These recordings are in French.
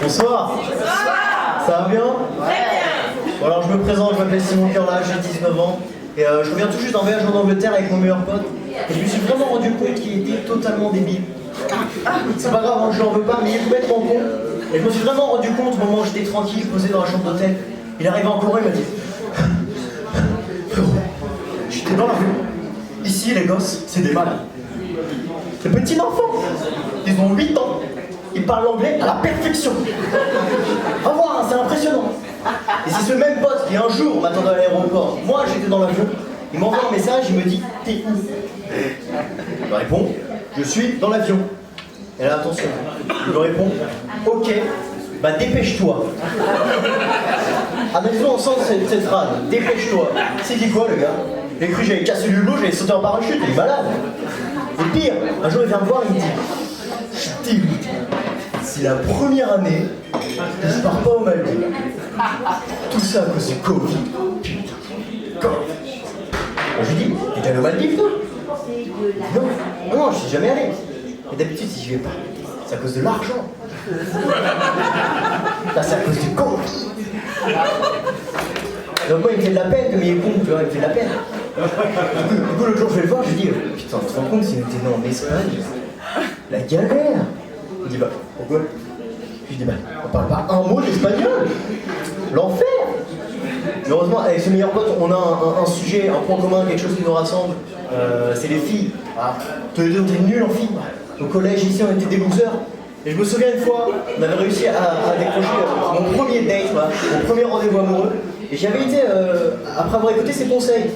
Bonsoir. Ça va bien? Bon, alors je me présente, je m'appelle Simon Curlage, j'ai 19 ans. Et je reviens tout juste d'un voyage en Angleterre avec mon meilleur pote. Et je me suis vraiment rendu compte qu'il était totalement débile. C'est pas grave, hein, je l'en veux pas, mais il est complètement con. Et je me suis vraiment rendu compte au moment où j'étais tranquille, posé dans la chambre d'hôtel. Il arrivait en courant, il m'a dit: j'étais dans la rue. Ici, les gosses, c'est des malades. Les petits enfants, ils ont 8 ans. Ils parlent l'anglais à la perfection. Va voir, hein, c'est impressionnant. Et c'est ce même pote qui un jour m'attendait à l'aéroport. Moi, j'étais dans l'avion. Il m'envoie un message, il me dit: t'es où? Je réponds: je suis dans l'avion. Et là, attention, je lui réponds: ok, bah dépêche-toi. Analysons ensemble cette phrase: dépêche-toi. C'est dit quoi, le gars? J'ai cru que j'avais cassé le lot, j'avais sauté en parachute, il est malade. Et pire, un jour il vient me voir et il me dit: je t'ai dit, c'est la première année que je pars pas au Maldives. Tout ça à cause du Covid. Putain, Covid. Je lui dis: t'es allé au Maldives, toi? Non, je suis jamais allé. Et d'habitude, si je vais pas, c'est à cause de l'argent. Là, c'est à cause du Covid. Donc moi, il me fait de la peine, comme il est con, tu vois, il me fait de la peine. Du coup, l'autre jour, je vais le voir, je lui dis: putain, tu te rends compte si on était né en Espagne? La galère. Il dit: bah, pourquoi? Je lui dis: bah, on parle pas un mot d'espagnol. L'enfer. Heureusement, avec ce meilleur pote, on a un sujet, un point commun, quelque chose qui nous rassemble. C'est les filles. Ah, tous les deux, on était nuls en filles. Au collège, ici, on était des losers. Et je me souviens une fois, on avait réussi à décrocher mon premier date, voilà, mon premier rendez-vous amoureux. Et j'avais été, après avoir écouté ses conseils.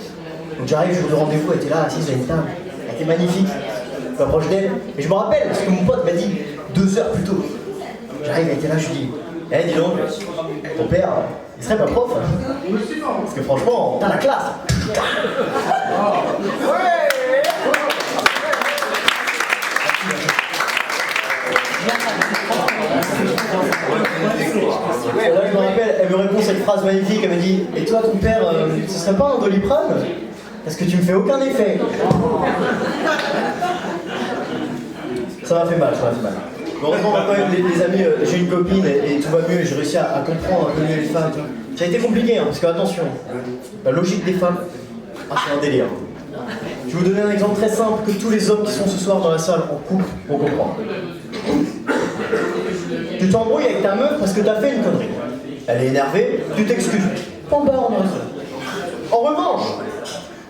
Donc j'arrive, jour de rendez-vous, elle était là, assise à une table. Elle était magnifique. Je m'approche d'elle. Et je me rappelle, parce que mon pote m'a dit 2 heures plus tôt. J'arrive, elle était là, je lui dis: eh, dis donc, ton père, il serait pas prof? Parce que franchement, t'as la classe. Et là, je me rappelle, elle me répond cette phrase magnifique, elle me dit: et toi, ton père, ce serait pas un Doliprane? Parce que tu me fais aucun effet. Ça m'a fait mal, ça m'a fait mal. Heureusement, quand même, les amis, j'ai une copine et tout va mieux et j'ai réussi à comprendre un peu mieux les femmes. Ça a été compliqué, hein, parce que attention, la logique des femmes, c'est un délire. Je vais vous donner un exemple très simple que tous les hommes qui sont ce soir dans la salle en couple vont comprendre. Tu t'embrouilles avec ta meuf parce que t'as fait une connerie. Elle est énervée, tu t'excuses. En bas, on reste. En revanche,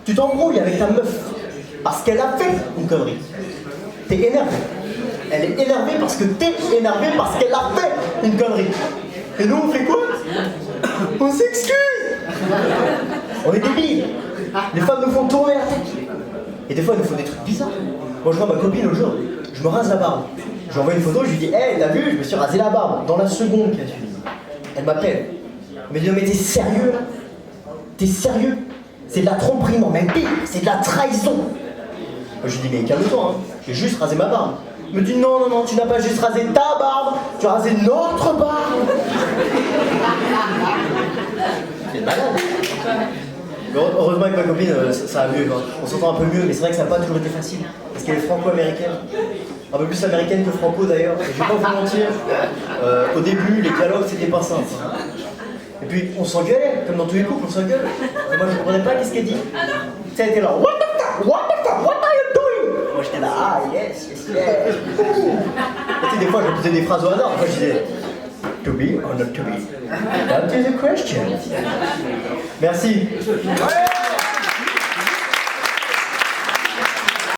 tu t'embrouilles avec ta meuf parce qu'elle a fait une connerie. T'es énervé. Elle est énervée parce que t'es énervé parce qu'elle a fait une connerie. Et nous, on fait quoi? On s'excuse. On est débiles. Les femmes nous font tourner la tête. Et des fois, elles nous font des trucs bizarres. Moi, je vois ma copine l'autre jour, je me rase la barbe. Je lui envoie une photo, je lui dis: hey, t'as vu, je me suis rasé la barbe. Dans la seconde qui a suivi, elle m'appelle. Elle me dit: mais t'es sérieux là? T'es sérieux? C'est de la tromperie, non, même pire, c'est de la trahison. Moi, je lui dis: mais calme-toi, hein. J'ai juste rasé ma barbe. Elle me dit: non, tu n'as pas juste rasé ta barbe, tu as rasé notre barbe. C'est malade. Heureusement, avec ma copine, ça va mieux. Hein. On s'entend un peu mieux, mais c'est vrai que ça n'a pas toujours été facile. Parce qu'elle est franco-américaine. Un peu plus américaine que franco d'ailleurs. Et je vais pas vous mentir, au début, les dialogues, c'était pas simple. Et puis, on s'engueulait, comme dans tous les couples, on s'engueule. Et moi, je comprenais pas qu'est-ce qu'elle dit. Ça a été là: what the fuck, what are you doing? Moi, j'étais là: ah, yes. Et tu sais, des fois, je faisais des phrases au hasard. Moi, je disais: to be or not to be? That is a question. Merci.